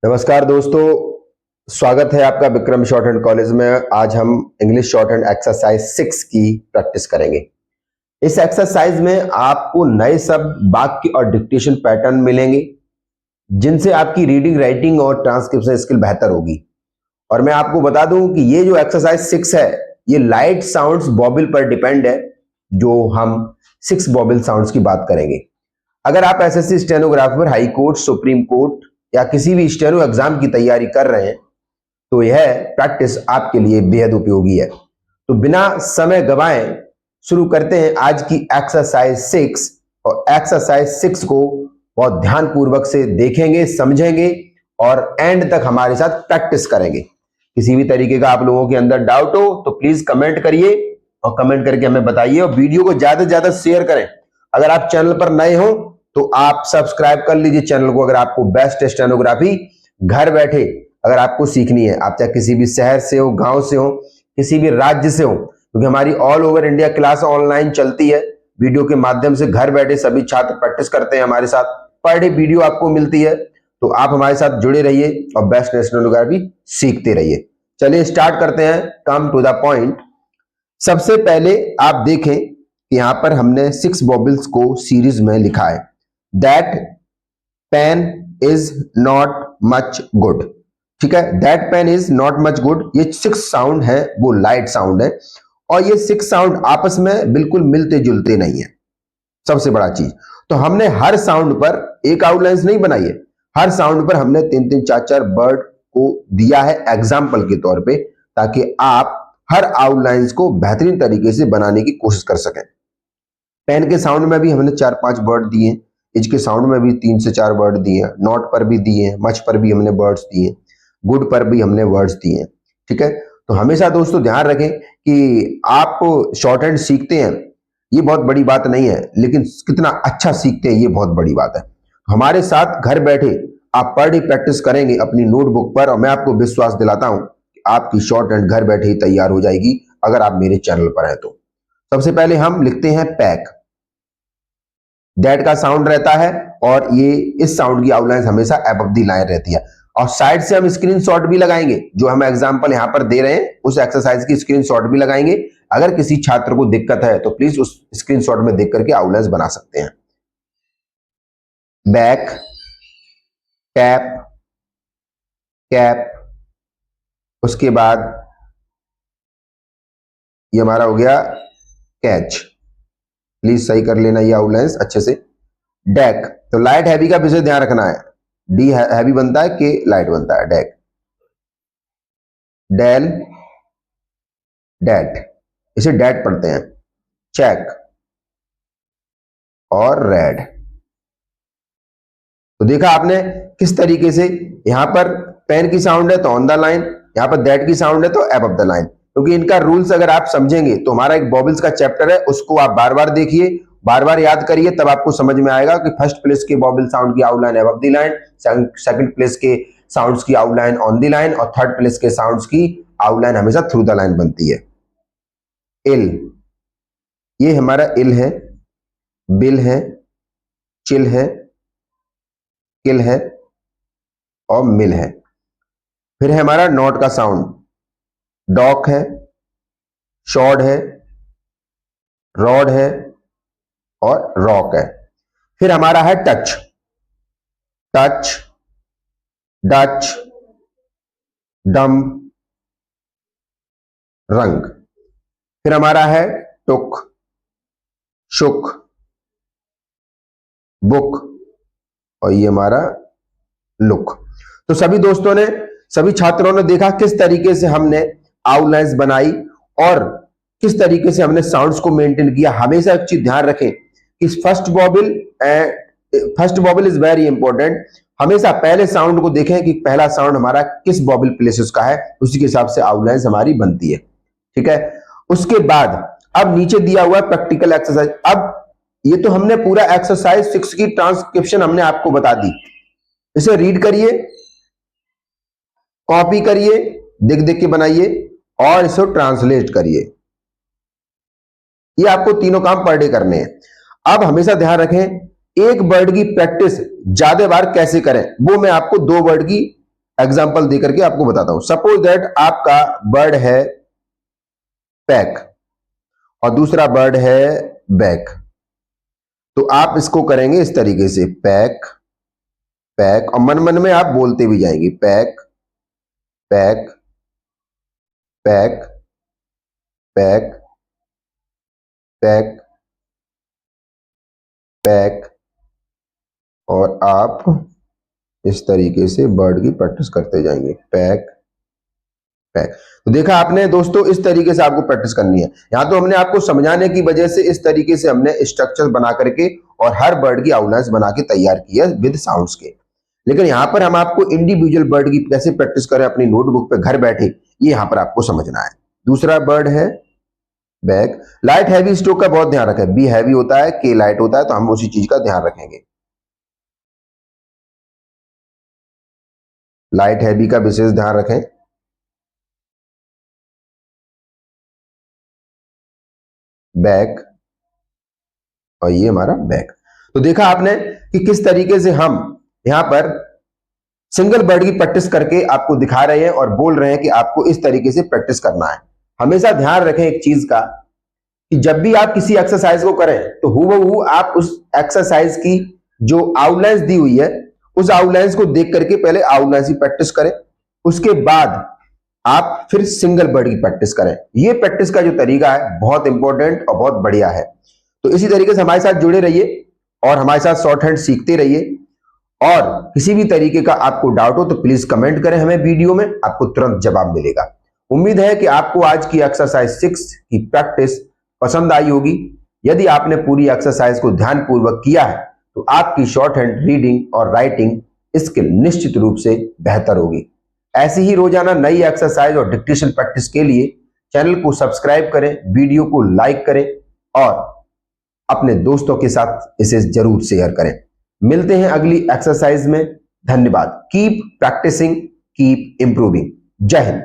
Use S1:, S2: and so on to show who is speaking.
S1: नमस्कार दोस्तों, स्वागत है आपका विक्रम शॉर्ट हैंड कॉलेज में। आज हम इंग्लिश शॉर्ट हैंड एक्सरसाइज 6 की प्रैक्टिस करेंगे। इस एक्सरसाइज में आपको नए शब्द, वाक्य और डिक्टेशन पैटर्न मिलेंगे जिनसे आपकी रीडिंग, राइटिंग और ट्रांसक्रिप्शन स्किल बेहतर होगी। और मैं आपको बता दूं कि ये जो एक्सरसाइज 6 है ये लाइट साउंड्स वॉबल पर डिपेंड है, जो हम 6 वॉबल साउंड्स की बात करेंगे। अगर आप SSC stenographer, high court, supreme court या किसी भी स्टेनो एग्जाम की तैयारी कर रहे हैं तो यह प्रैक्टिस आपके लिए बेहद उपयोगी है। तो बिना समय गवाए शुरू करते हैं आज की एक्सरसाइज 6। और एक्सरसाइज 6 को बहुत ध्यानपूर्वक से देखेंगे, समझेंगे और एंड तक हमारे साथ प्रैक्टिस करेंगे। किसी भी तरीके का आप लोगों के अंदर डाउट हो तो प्लीज कमेंट करिए और कमेंट करके हमें बताइए, और वीडियो को ज्यादा से ज्यादा शेयर करें। अगर आप चैनल पर नए हो तो आप सब्सक्राइब कर लीजिए चैनल को। अगर आपको बेस्ट स्टेनोग्राफी घर बैठे अगर आपको सीखनी है, आप चाहे किसी भी शहर से हो, गांव से हो, किसी भी राज्य से हो, क्योंकि हमारी all over India class online चलती है। वीडियो के माध्यम से घर बैठे सभी छात्र प्रैक्टिस करते हैं हमारे साथ। पर डे वीडियो आपको मिलती है, तो आप हमारे साथ जुड़े रहिए और बेस्ट स्टेनोग्राफी सीखते रहिए। चलिए स्टार्ट करते हैं, कम टू द पॉइंट। सबसे पहले आप देखें कि यहां पर हमने 6 वॉबल्स को सीरीज में लिखा है। That pain is not much good. ठीक है, that pain is not much good. ये 6 साउंड है, वो लाइट साउंड है और ये 6 साउंड आपस में बिल्कुल मिलते जुलते नहीं है। सबसे बड़ा चीज, तो हमने हर साउंड पर एक आउटलाइंस नहीं बनाई है, हर साउंड पर हमने 3-3, 4-4 वर्ड को दिया है एग्जाम्पल के तौर पे, ताकि आप हर आउटलाइंस को बेहतरीन तरीके से बनाने की कोशिश कर सकें। पेन के साउंड में भी हमने 4-5 वर्ड दिए, इज के साउंड में भी 3 से 4 वर्ड दिए, नॉट पर भी दिए, मच पर भी हमने वर्ड्स दिए, गुड पर भी हमने वर्ड्स दिए। ठीक है, तो हमेशा दोस्तों ध्यान रखें कि आप शॉर्ट हैंड सीखते हैं ये बहुत बड़ी बात नहीं है, लेकिन कितना अच्छा सीखते हैं ये बहुत बड़ी बात है। हमारे साथ घर बैठे आप पर डे प्रैक्टिस करेंगे अपनी नोटबुक पर, और मैं आपको विश्वास दिलाता हूं कि आपकी शॉर्ट हैंड घर बैठे ही तैयार हो जाएगी अगर आप मेरे चैनल पर हैं तो। सबसे पहले हम लिखते हैं पैक। दैट का साउंड रहता है और ये इस साउंड की आउटलाइन हमेशा अबव द लाइन रहती है। और साइड से हम स्क्रीनशॉट भी लगाएंगे, जो हम एग्जांपल यहां पर दे रहे हैं उस एक्सरसाइज की स्क्रीनशॉट भी लगाएंगे। अगर किसी छात्र को दिक्कत है तो प्लीज उस स्क्रीनशॉट में देख करके आउटलाइन बना सकते हैं। बैक, टैप, कैप, उसके बाद ये हमारा हो गया कैच। प्लीज सही कर लेना ये आउटलाइंस अच्छे से। डेक, तो लाइट हैवी का विषय ध्यान रखना है, डी हैवी बनता है, के लाइट बनता है। डेक, डेल, डेट, इसे डेट पढ़ते हैं। चेक और रेड। तो देखा आपने किस तरीके से यहां पर पेन की साउंड है तो ऑन द लाइन, यहां पर दैट की साउंड है तो अबव द लाइन। क्योंकि इनका रूल्स अगर आप समझेंगे तो हमारा एक वॉबल्स का चैप्टर है, उसको आप बार बार देखिए, बार बार याद करिए, तब आपको समझ में आएगा कि फर्स्ट प्लेस के वॉबल साउंड की outline above the line, second place के साउंड्स की आउटलाइन ऑन द लाइन और थर्ड प्लेस के साउंड्स की आउटलाइन हमेशा थ्रू द लाइन बनती है। इल, ये हमारा इल है, बिल है, चिल है, किल है और मिल है। फिर है हमारा नॉट का साउंड, डॉक है, शॉर्ड है, रॉड है और रॉक है। फिर हमारा है टच, टच, डच, डम, रंग। फिर हमारा है टुक, शुक, बुक और ये हमारा लुक। तो सभी दोस्तों ने, सभी छात्रों ने देखा किस तरीके से हमने आउटलाइंस बनाई और किस तरीके से हमने साउंड्स को मेंटेन किया। हमेशा एक चीज ध्यान रखें कि first vowel is very important. हमेशा पहले साउंड को देखें कि पहला साउंड हमारा किस वॉबल प्लेसेस का है, उसी के हिसाब से आउटलाइंस हमारी बनती है। ठीक है, उसके बाद अब नीचे दिया हुआ है प्रैक्टिकल एक्सरसाइज। अब ये तो हमने पूरा एक्सरसाइज 6 की ट्रांसक्रिप्शन हमने आपको बता दी, इसे रीड करिए, कॉपी करिए, देख देख के बनाइए और इसे ट्रांसलेट करिए। ये आपको तीनों काम पर डे करने हैं। अब हमेशा ध्यान रखें एक वर्ड की प्रैक्टिस ज्यादा बार कैसे करें, वो मैं आपको 2 वर्ड की एग्जाम्पल देकर के आपको बताता हूं। सपोज दैट आपका वर्ड है पैक और दूसरा वर्ड है बैक, तो आप इसको करेंगे इस तरीके से, पैक पैक, और मन मन में आप बोलते भी जाएंगे, pack pack pack pack pack pack, और आप इस तरीके से वर्ड की प्रैक्टिस करते जाएंगे, पैक पैक। तो देखा आपने दोस्तों, इस तरीके से आपको प्रैक्टिस करनी है। यहां तो हमने आपको समझाने की वजह से इस तरीके से हमने स्ट्रक्चर बना करके और हर वर्ड की आउटलाइंस बना के तैयार किया विद साउंड्स के। लेकिन यहां पर हम आपको इंडिविजुअल वर्ड की कैसे प्रैक्टिस करें अपनी नोटबुक पे घर बैठे, ये यहां पर आपको समझना है। दूसरा वर्ड है बैक। लाइट हैवी स्ट्रोक का बहुत ध्यान रखें, बी हैवी होता है, के लाइट होता है, तो हम उसी चीज का ध्यान रखेंगे। लाइट हैवी का विशेष ध्यान रखें। बैक, और ये हमारा बैक। तो देखा आपने कि किस तरीके से हम यहां पर सिंगल वर्ड की प्रैक्टिस करके आपको दिखा रहे हैं और बोल रहे हैं कि आपको इस तरीके से प्रैक्टिस करना है। हमेशा ध्यान रखें एक चीज का, कि जब भी आप किसी एक्सरसाइज को करें तो हूबहू आप उस एक्सरसाइज की जो आउटलाइंस दी हुई है उस आउटलाइंस को देख करके पहले आउटलाइंस की प्रैक्टिस करें, उसके बाद आप फिर सिंगल वर्ड की प्रैक्टिस करें। ये प्रैक्टिस का जो तरीका है बहुत इंपॉर्टेंट और बहुत बढ़िया है। तो इसी तरीके से हमारे साथ जुड़े रहिए और हमारे साथ शॉर्ट हैंड सीखते रहिए। और किसी भी तरीके का आपको डाउट हो तो प्लीज कमेंट करें हमें वीडियो में, आपको तुरंत जवाब मिलेगा। उम्मीद है कि आपको आज की एक्सरसाइज 6 की प्रैक्टिस पसंद आई होगी। यदि आपने पूरी एक्सरसाइज को ध्यानपूर्वक किया है तो आपकी शॉर्ट हैंड रीडिंग और राइटिंग स्किल निश्चित रूप से बेहतर होगी। ऐसी ही रोजाना नई एक्सरसाइज और डिक्टेशन प्रैक्टिस के लिए चैनल को सब्सक्राइब करें, वीडियो को लाइक करें और अपने दोस्तों के साथ इसे जरूर शेयर करें। मिलते हैं अगली एक्सरसाइज में। धन्यवाद। Keep practising, keep improving. जय हिंद।